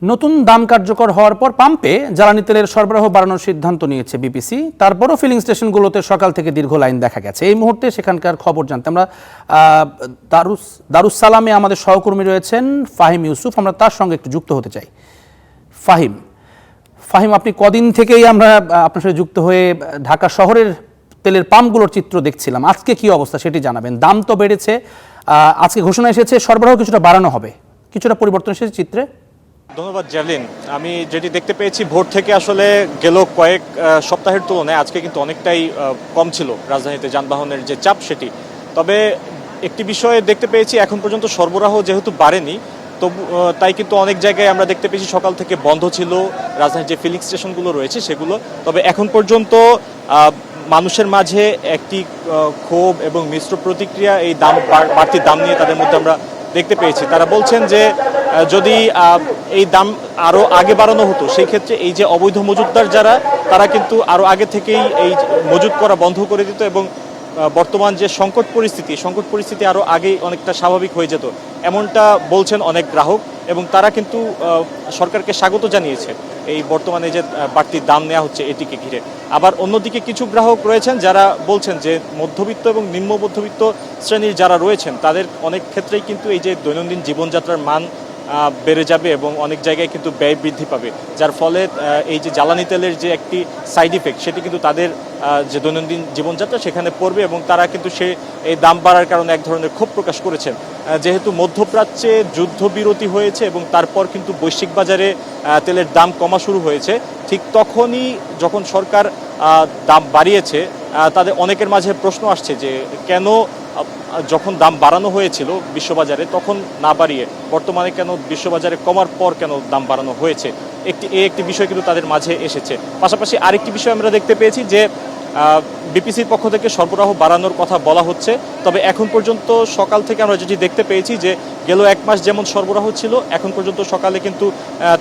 নতুন দাম কার্যকর হওয়ার পর পাম্পে জ্বালানি তেলের সরবরাহ বাড়ানোর সিদ্ধান্ত নিয়েছে বিপিসি। তারপরও ফিলিং স্টেশনগুলোতে সকাল থেকে দীর্ঘ লাইন দেখা গেছে। এই মুহূর্তে সেখানকার খবর জানতে আমরা দারুস সালামে আমাদের সহকর্মী রয়েছেন ফাহিম ইউসুফ, আমরা তার সঙ্গে একটু যুক্ত হতে চাই। ফাহিম, আপনি কদিন থেকেই আমরা আপনার সাথে যুক্ত হয়ে ঢাকা শহরের তেলের পাম্পগুলোর চিত্র দেখছিলাম, আজকে কি অবস্থা সেটি জানাবেন। দাম তো বেড়েছে, আজকে ঘোষণা এসেছে সরবরাহ কিছুটা বাড়ানো হবে, কিছুটা পরিবর্তন এসেছে চিত্রে। ধন্যবাদ জ্যাভলিন। আমি যেটি দেখতে পেয়েছি ভোর থেকে আসলে গেল কয়েক সপ্তাহের তুলনায় আজকে কিন্তু অনেকটাই কম ছিল রাজধানীতে যানবাহনের যে চাপ সেটি। তবে একটি বিষয়ে দেখতে পেয়েছি, এখন পর্যন্ত সরবরাহ যেহেতু বাড়েনি তবু তাই কিন্তু অনেক জায়গায় আমরা দেখতে পেয়েছি সকাল থেকে বন্ধ ছিল রাজধানীর যে ফিলিং স্টেশনগুলো রয়েছে সেগুলো। তবে এখন পর্যন্ত মানুষের মাঝে একটি ক্ষোভ এবং মিশ্র প্রতিক্রিয়া এই বাড়তির দাম নিয়ে তাদের মধ্যে আমরা দেখতে পেয়েছি। তারা বলছেন যে যদি এই দাম আরও আগে বাড়ানো হতো সেই ক্ষেত্রে এই যে অবৈধ মজুতদার যারা তারা কিন্তু আরও আগে থেকেই এই মজুত করা বন্ধ করে দিত এবং বর্তমান যে সংকট পরিস্থিতি আরও আগেই অনেকটা স্বাভাবিক হয়ে যেত, এমনটা বলছেন অনেক গ্রাহক। এবং তারা কিন্তু সরকারকে স্বাগত জানিয়েছে এই বর্তমানে যে বাড়তি দাম নেওয়া হচ্ছে এটিকে ঘিরে। আবার অন্যদিকে কিছু গ্রাহক রয়েছেন যারা বলছেন যে মধ্যবিত্ত এবং নিম্ন মধ্যবিত্ত শ্রেণীর যারা রয়েছেন তাদের অনেক ক্ষেত্রেই কিন্তু এই যে দৈনন্দিন জীবনযাত্রার মান বেড়ে যাবে এবং অনেক জায়গায় কিন্তু ব্যয় বৃদ্ধি পাবে, যার ফলে এই যে জ্বালানি তেলের যে একটি সাইড ইফেক্ট সেটি কিন্তু তাদের যে দৈনন্দিন জীবনযাত্রা সেখানে পড়বে এবং তারা কিন্তু এই দাম বাড়ার কারণে এক ধরনের ক্ষোভ প্রকাশ করেছেন। যেহেতু মধ্যপ্রাচ্যে যুদ্ধবিরতি হয়েছে এবং তারপর কিন্তু বৈশ্বিক বাজারে তেলের দাম কমা শুরু হয়েছে, ঠিক তখনই যখন সরকার দাম বাড়িয়েছে তাদের অনেকের মাঝে প্রশ্ন আসছে যে কেন যখন দাম বাড়ানো হয়েছিল বিশ্ববাজারে তখন না বাড়িয়ে বর্তমানে কেন বিশ্ববাজারে কমার পর কেন দাম বাড়ানো হয়েছে, একটি বিষয় কিন্তু তাদের মাঝে এসেছে। পাশাপাশি আরেকটি বিষয় আমরা দেখতে পেয়েছি যে বিপিসির পক্ষ থেকে সরবরাহ বাড়ানোর কথা বলা হচ্ছে। তবে এখন পর্যন্ত সকাল থেকে আমরা যেটি দেখতে পেয়েছি যে গেল এক মাস যেমন সরবরাহ ছিল এখন পর্যন্ত সকালে কিন্তু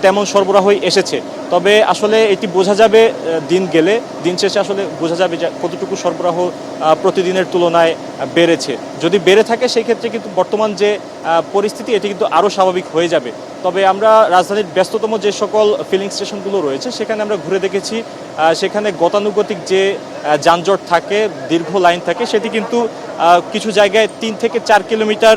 তেমন সরবরাহই এসেছে। তবে আসলে এটি বোঝা যাবে দিন গেলে, দিন শেষে আসলে বোঝা যাবে যে কতটুকু সরবরাহ প্রতিদিনের তুলনায় বেড়েছে। যদি বেড়ে থাকে সেই ক্ষেত্রে কিন্তু বর্তমান যে পরিস্থিতি এটি কিন্তু আরও স্বাভাবিক হয়ে যাবে। তবে আমরা রাজধানীর ব্যস্ততম যে সকল ফিলিং স্টেশনগুলো রয়েছে সেখানে আমরা ঘুরে দেখেছি, সেখানে গতানুগতিক যে যানজট থাকে, দীর্ঘ লাইন থাকে, সেটি কিন্তু কিছু জায়গায় 3 থেকে 4 কিলোমিটার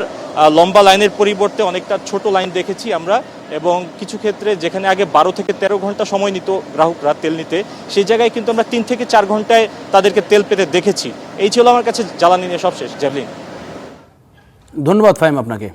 লম্বা লাইনের পরিবর্তে অনেকটা ছোট লাইন দেখেছি আমরা। এবং কিছু ক্ষেত্রে যেখানে আগে 12 থেকে 13 ঘন্টা সময় নিত গ্রাহকরা তেল নিতে, সেই জায়গায় কিন্তু আমরা 3 থেকে 4 ঘন্টায় তাদেরকে তেল পেতে দেখেছি। এই ছিল আমার কাছে জ্বালানি নিয়ে সবশেষ। জ্যাভলিন। ধন্যবাদ ফাহিম আপনাকে।